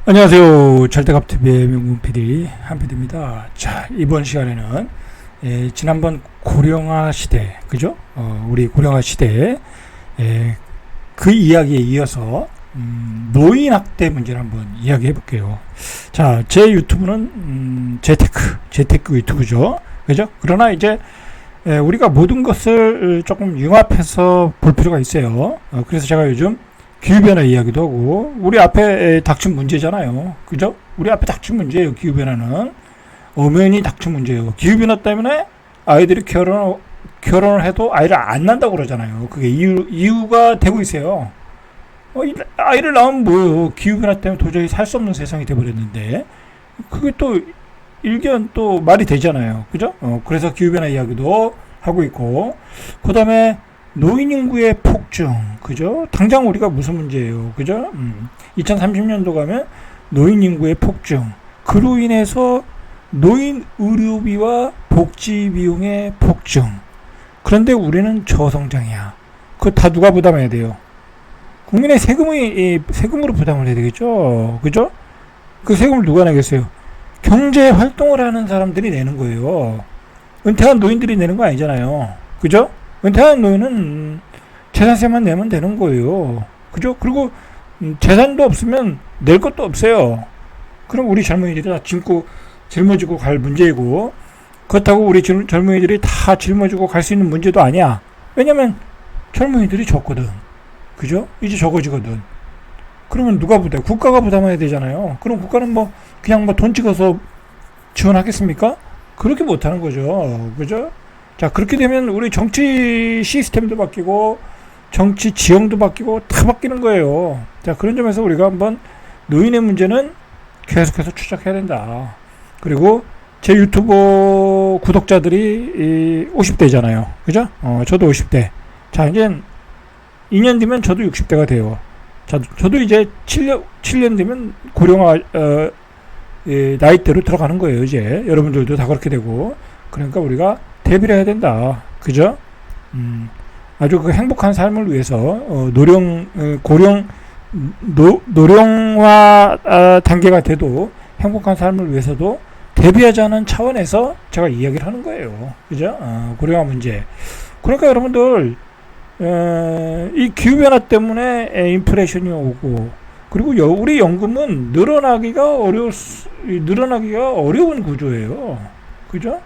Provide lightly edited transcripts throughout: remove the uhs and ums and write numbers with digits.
안녕하세요. 절대갑TV의 명문 PD 한PD입니다. 자, 이번 시간에는 지난번 고령화 시대, 그죠? 우리 고령화 시대 그 이야기에 이어서 노인 학대 문제를 한번 이야기해 볼게요. 자, 제 유튜브는 재테크 유튜브죠, 그죠? 그러나 이제 우리가 모든 것을 조금 융합해서 볼 필요가 있어요. 그래서 제가 요즘 기후변화 이야기도 하고, 우리 앞에 닥친 문제잖아요. 그죠? 우리 앞에 닥친 문제예요. 기후변화는 엄연히 닥친 문제예요. 기후변화 때문에 아이들이 결혼을 해도 아이를 안 난다고 그러잖아요. 그게 이유가 되고 있어요. 아이를 낳으면 뭐예요? 기후변화 때문에 도저히 살 수 없는 세상이 돼버렸는데, 그게 또 일견 또 말이 되잖아요. 그죠? 그래서 기후변화 이야기도 하고 있고, 그 다음에 노인 인구의 폭증, 그죠? 당장 우리가 무슨 문제예요, 그죠? 2030년도 가면 노인 인구의 폭증, 그로 인해서 노인 의료비와 복지 비용의 폭증. 그런데 우리는 저성장이야. 그거 다 누가 부담해야 돼요? 국민의 세금으로 부담을 해야 되겠죠, 그죠? 그 세금을 누가 내겠어요? 경제 활동을 하는 사람들이 내는 거예요. 은퇴한 노인들이 내는 거 아니잖아요, 그죠? 은퇴한 노인은 재산세만 내면 되는 거예요. 그죠? 그리고 재산도 없으면 낼 것도 없어요. 그럼 우리 젊은이들이 다 짊어지고 갈 문제이고, 그렇다고 우리 젊은이들이 다 짊어지고 갈 수 있는 문제도 아니야. 왜냐면 젊은이들이 적거든. 그죠? 이제 적어지거든. 그러면 누가 부담해? 국가가 부담해야 되잖아요. 그럼 국가는 그냥 돈 찍어서 지원하겠습니까? 그렇게 못하는 거죠. 그죠? 자, 그렇게 되면 우리 정치 시스템도 바뀌고 정치 지형도 바뀌고 다 바뀌는 거예요. 자, 그런 점에서 우리가 한번 노인의 문제는 계속해서 추적해야 된다. 그리고 제 유튜브 구독자들이 50대잖아요. 그죠? 저도 50대. 자, 이제 2년 뒤면 저도 60대가 돼요. 저도 이제 7년 뒤면 고령화 나이대로 들어가는 거예요. 이제 여러분들도 다 그렇게 되고. 그러니까 우리가 대비를 해야 된다. 그죠? 아주 그 행복한 삶을 위해서, 노령화 단계가 돼도 행복한 삶을 위해서도 대비하자는 차원에서 제가 이야기를 하는 거예요. 그죠? 고령화 문제. 그러니까 여러분들, 이 기후변화 때문에 인플레이션이 오고, 그리고 우리 연금은 늘어나기가 어려운 구조예요. 그죠?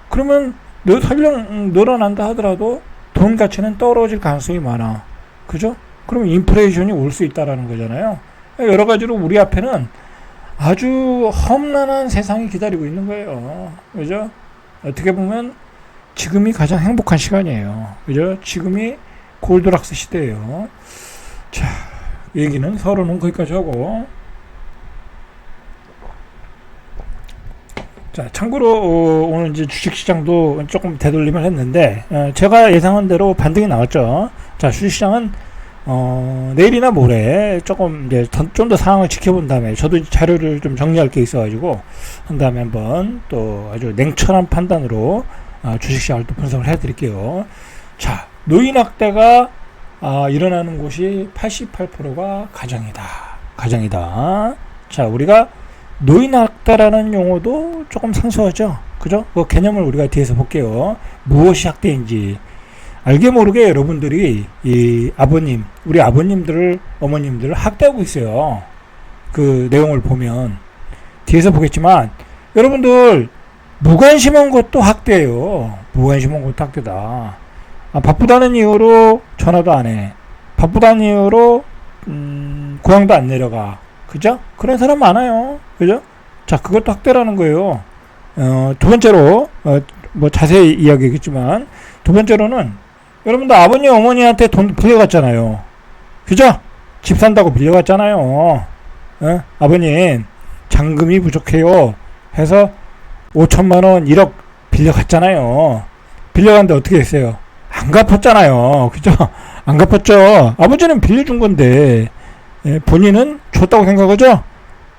그러면 설령 늘어난다 하더라도 돈 가치는 떨어질 가능성이 많아. 그죠? 그러면 인플레이션이 올 수 있다라는 거잖아요. 여러 가지로 우리 앞에는 아주 험난한 세상이 기다리고 있는 거예요. 그죠? 어떻게 보면 지금이 가장 행복한 시간이에요. 그죠? 지금이 골드락스 시대예요. 자, 얘기는 서로는 거기까지 하고, 자, 참고로 오늘 이제 주식시장도 조금 되돌림을 했는데, 제가 예상한 대로 반등이 나왔죠. 자, 주식시장은 내일이나 모레 조금 이제 좀 더 상황을 지켜본 다음에, 저도 자료를 좀 정리할 게 있어가지고 한 다음에 한번 또 아주 냉철한 판단으로 주식시장을 또 분석을 해드릴게요. 자, 노인 학대가 일어나는 곳이 88%가 가정이다. 자, 우리가 노인 학대라는 용어도 조금 생소하죠. 그죠? 그 개념을 우리가 뒤에서 볼게요. 무엇이 학대인지. 알게 모르게 여러분들이 우리 아버님들을, 어머님들을 학대하고 있어요. 그 내용을 보면 뒤에서 보겠지만, 여러분들 무관심한 것도 학대예요. 무관심한 것도 학대다. 바쁘다는 이유로 전화도 안 해. 바쁘다는 이유로 고향도 안 내려가. 그죠? 그런 사람 많아요. 그죠? 자, 그것도 학대라는 거예요. 두 번째로, 자세히 이야기하겠지만, 두 번째로는, 여러분들 아버님, 어머니한테 돈 빌려갔잖아요. 그죠? 집 산다고 빌려갔잖아요. 아버님, 잔금이 부족해요. 해서 5천만원, 1억 빌려갔잖아요. 빌려갔는데 어떻게 했어요? 안 갚았잖아요. 그죠? 안 갚았죠? 아버지는 빌려준 건데, 본인은 줬다고 생각하죠?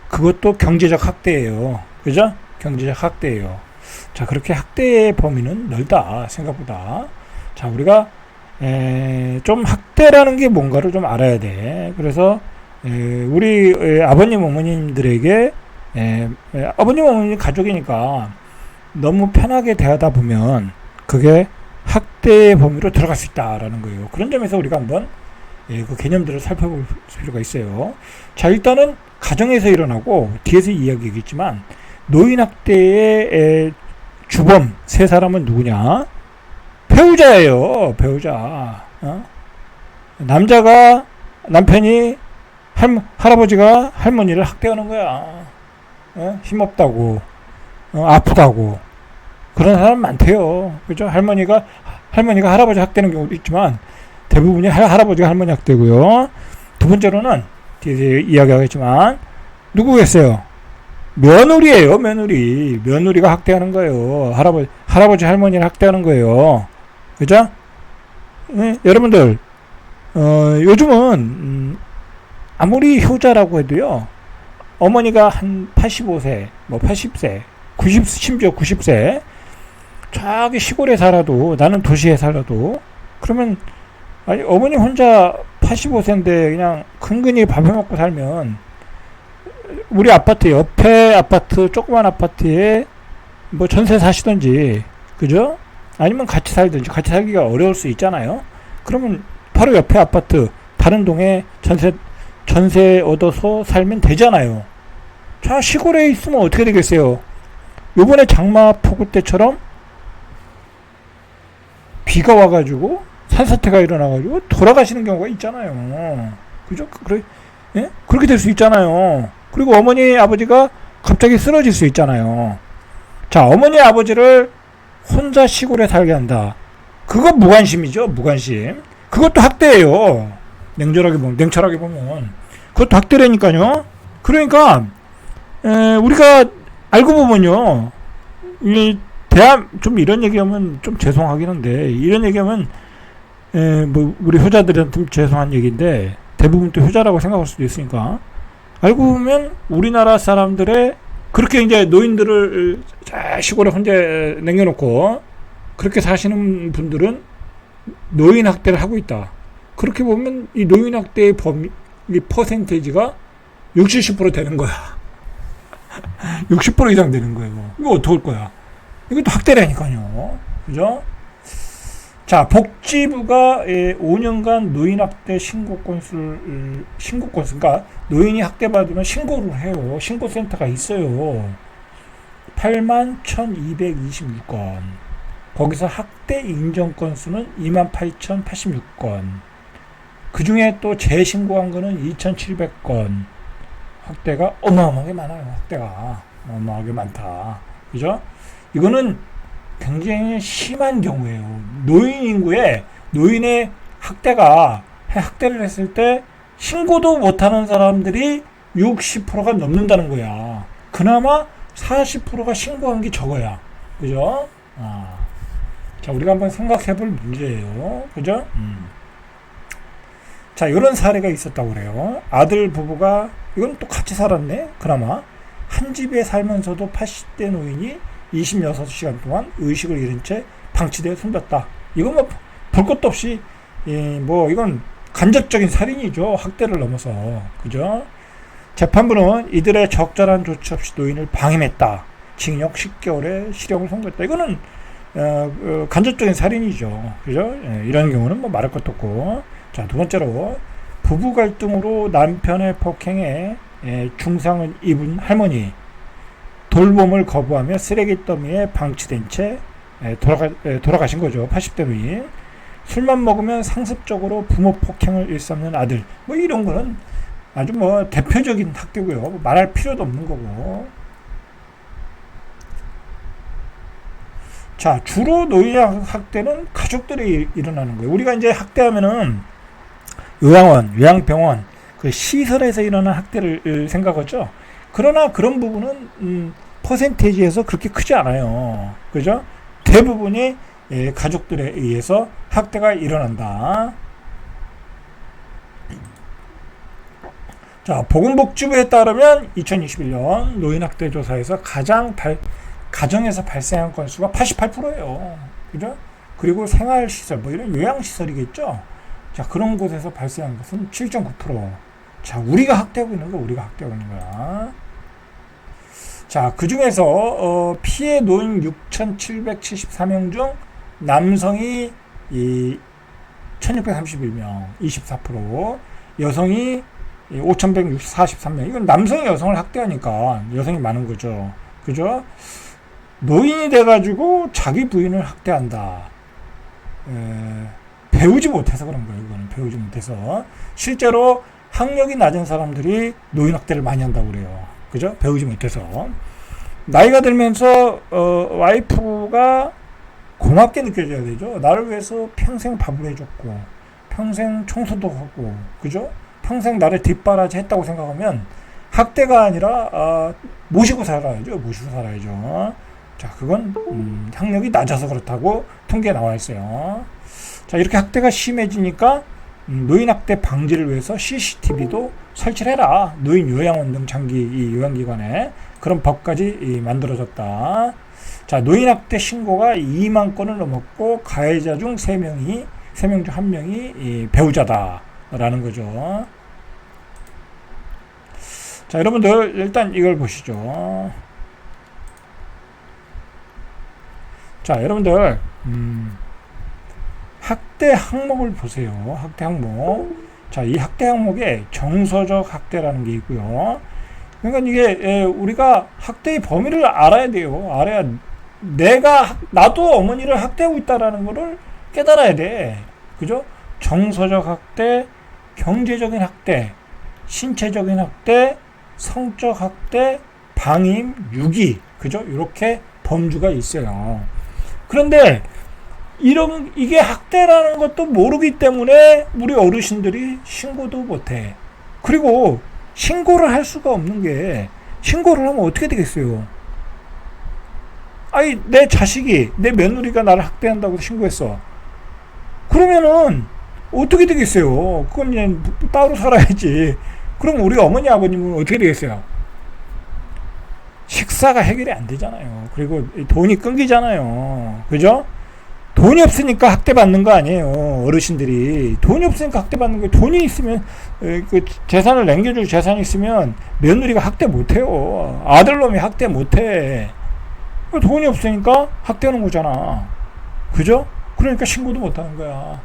그것도 경제적 학대예요. 그죠? 경제적 학대예요. 자, 그렇게 학대의 범위는 넓다, 생각보다. 자, 우리가 좀 학대라는 게 뭔가를 좀 알아야 돼. 그래서 우리 아버님 어머님들에게 아버님 어머님 가족이니까 너무 편하게 대하다 보면 그게 학대의 범위로 들어갈 수 있다라는 거예요. 그런 점에서 우리가 한번 그 개념들을 살펴볼 필요가 있어요. 자, 일단은 가정에서 일어나고 뒤에서 이야기겠지만 노인학대의 주범 세 사람은 누구냐? 배우자예요. 배우자. 남편이 할아버지가 할머니를 학대하는 거야. 힘없다고, 아프다고. 그런 사람 많대요. 그죠? 할머니가 할아버지 학대하는 경우도 있지만 대부분이 할아버지가 할머니 학대고요. 두 번째로는 뒤에 이야기하겠지만 누구겠어요? 며느리예요. 며느리가 학대하는 거예요. 할아버지 할머니를 학대하는 거예요. 그죠? 여러분들 요즘은 아무리 효자라고 해도요, 어머니가 한 85세, 80세, 심지어 90세, 저기 시골에 살아도, 나는 도시에 살아도, 그러면, 아니, 어머니 혼자 85세인데 그냥 근근히 밥 해먹고 살면, 우리 아파트, 옆에 아파트, 조그만 아파트에 전세 사시든지, 그죠? 아니면 같이 살든지, 같이 살기가 어려울 수 있잖아요? 그러면 바로 옆에 아파트, 다른 동에 전세 얻어서 살면 되잖아요. 자, 시골에 있으면 어떻게 되겠어요? 요번에 장마 폭우 때처럼 비가 와가지고 산사태가 일어나가지고 돌아가시는 경우가 있잖아요. 그죠? 그렇게 될 수 있잖아요. 그리고 어머니, 아버지가 갑자기 쓰러질 수 있잖아요. 자, 어머니, 아버지를 혼자 시골에 살게 한다. 그거 무관심이죠, 무관심. 그것도 학대예요. 냉철하게 보면. 그것도 학대라니까요. 그러니까, 우리가 알고 보면요. 좀 이런 얘기하면 좀 죄송하긴 한데, 이런 얘기하면, 우리 효자들한테 죄송한 얘기인데, 대부분 또 효자라고 생각할 수도 있으니까, 알고 보면 우리나라 사람들의 그렇게 이제 노인들을 시골에 혼자 남겨놓고, 그렇게 사시는 분들은 노인 학대를 하고 있다. 그렇게 보면 이 노인 학대의 이 퍼센테이지가 60, 70% 되는 거야. 60% 이상 되는 거예요. 이거 어떡할 거야? 이것도 학대라니까요. 그죠? 자, 복지부가 5년간 노인 학대 신고 건수, 그러니까 노인이 학대받으면 신고를 해요. 신고센터가 있어요. 81,226건. 거기서 학대 인정 건수는 28,086건. 그 중에 또 재신고한 거는 2,700건. 학대가 어마어마하게 많아요. 학대가 어마어마하게 많다. 그죠? 이거는 굉장히 심한 경우예요. 노인의 학대를 했을 때 신고도 못하는 사람들이 60%가 넘는다는 거야. 그나마 40%가 신고한 게 적어야. 그죠? 자, 우리가 한번 생각해 볼 문제예요. 그죠? 자, 이런 사례가 있었다고 그래요. 아들 부부가, 이건 또 같이 살았네? 그나마. 한 집에 살면서도 80대 노인이 26시간 동안 의식을 잃은 채 방치되어 숨졌다. 이건 볼 것도 없이, 이건 간접적인 살인이죠. 학대를 넘어서. 그죠? 재판부는 이들의 적절한 조치 없이 노인을 방임했다. 징역 10개월의 실형을 선고했다. 이거는 간접적인 살인이죠. 그죠? 이런 경우는 말할 것도 없고. 자, 두 번째로 부부 갈등으로 남편의 폭행에 중상을 입은 할머니, 돌봄을 거부하며 쓰레기 더미에 방치된 채 돌아가신 거죠. 80대 노인. 술만 먹으면 상습적으로 부모 폭행을 일삼는 아들. 이런 거는 아주 대표적인 학대고요. 말할 필요도 없는 거고. 자, 주로 노인 학대는 가족들이 일어나는 거예요. 우리가 이제 학대하면은 요양원, 요양병원, 그 시설에서 일어나는 학대를 생각하죠. 그러나 그런 부분은 퍼센테이지에서 그렇게 크지 않아요. 그죠? 대부분이 가족들에 의해서 학대가 일어난다. 자, 보건복지부에 따르면 2021년 노인학대 조사에서 가정에서 발생한 건수가 88%예요. 그죠? 그리고 생활시설, 이런 요양시설이겠죠? 자, 그런 곳에서 발생한 것은 7.9%. 자, 우리가 학대하고 있는 거, 우리가 학대하고 있는 거야. 자, 그 중에서 피해 노인 6,774명 중 남성이 1,631명, 24%, 여성이 5,143명. 이건 남성이 여성을 학대하니까 여성이 많은 거죠. 그죠? 노인이 돼가지고 자기 부인을 학대한다. 배우지 못해서 그런 거예요. 이거는 배우지 못해서. 실제로 학력이 낮은 사람들이 노인 학대를 많이 한다고 그래요. 그죠? 배우지 못해서. 나이가 들면서 와이프가 고맙게 느껴져야 되죠. 나를 위해서 평생 밥을 해줬고 평생 청소도 하고, 그죠? 평생 나를 뒷바라지 했다고 생각하면 학대가 아니라 모시고 살아야죠. 모시고 살아야죠. 자, 그건 학력이 낮아서 그렇다고 통계에 나와 있어요. 자, 이렇게 학대가 심해지니까 노인 학대 방지를 위해서 CCTV도 설치를 해라. 노인 요양원 등 장기 이 요양기관에 그런 법까지 만들어졌다. 자, 노인 학대 신고가 2만 건을 넘었고 가해자 중 3명 중 1명이 배우자다라는 거죠. 자, 여러분들 일단 이걸 보시죠. 자, 여러분들 학대 항목을 보세요. 학대 항목. 자, 이 학대 항목에 정서적 학대라는 게 있고요. 그러니까 이게 우리가 학대의 범위를 알아야 돼요. 알아야 나도 어머니를 학대하고 있다라는 거를 깨달아야 돼. 그죠? 정서적 학대, 경제적인 학대, 신체적인 학대, 성적 학대, 방임, 유기. 그죠? 이렇게 범주가 있어요. 그런데 이게 학대라는 것도 모르기 때문에 우리 어르신들이 신고도 못해. 그리고 신고를 할 수가 없는 게, 신고를 하면 어떻게 되겠어요? 아니, 내 자식이, 내 며느리가 나를 학대한다고 신고했어. 그러면은 어떻게 되겠어요? 그건 이제 따로 살아야지. 그럼 우리 어머니 아버님은 어떻게 되겠어요? 식사가 해결이 안 되잖아요. 그리고 돈이 끊기잖아요. 그죠? 돈이 없으니까 학대받는 거 아니에요. 어르신들이 돈이 없으니까 학대받는 거예요. 돈이 있으면, 그 재산을 남겨줄 재산이 있으면 며느리가 학대 못해요. 아들놈이 학대 못해. 돈이 없으니까 학대하는 거잖아. 그죠? 그러니까 신고도 못하는 거야.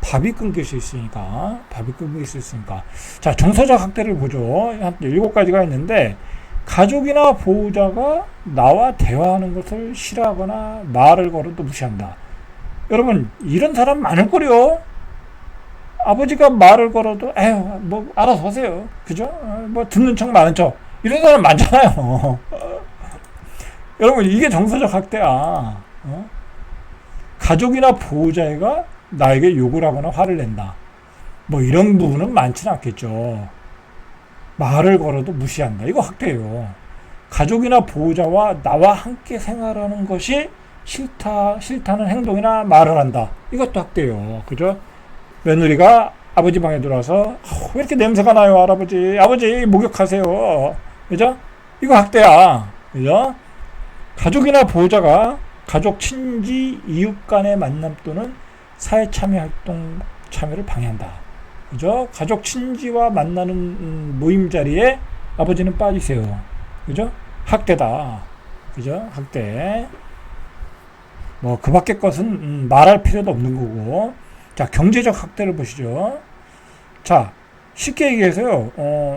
밥이 끊길 수 있으니까. 자, 정서적 학대를 보죠. 한 7가지가 있는데, 가족이나 보호자가 나와 대화하는 것을 싫어하거나 말을 걸어도 무시한다. 여러분, 이런 사람 많을 거요. 아버지가 말을 걸어도 에휴, 뭐 알아서 하세요. 그죠? 뭐 듣는 척 많은 척. 이런 사람 많잖아요. 여러분, 이게 정서적 학대야. 가족이나 보호자가 나에게 욕을 하거나 화를 낸다. 뭐 이런 부분은 많지는 않겠죠. 말을 걸어도 무시한다. 이거 학대예요. 가족이나 보호자와 나와 함께 생활하는 것이 싫다는 행동이나 말을 한다. 이것도 학대예요. 그죠? 며느리가 아버지 방에 들어와서 왜 이렇게 냄새가 나요, 할아버지? 아버지 목욕하세요. 그죠? 이거 학대야. 그죠? 가족이나 보호자가 가족, 친지, 이웃 간의 만남 또는 사회 참여 활동 참여를 방해한다. 그죠? 가족, 친지와 만나는 모임 자리에 아버지는 빠지세요. 그죠? 학대다. 그죠? 학대. 뭐, 그 밖의 것은 말할 필요도 없는 거고. 자, 경제적 학대를 보시죠. 자, 쉽게 얘기해서요.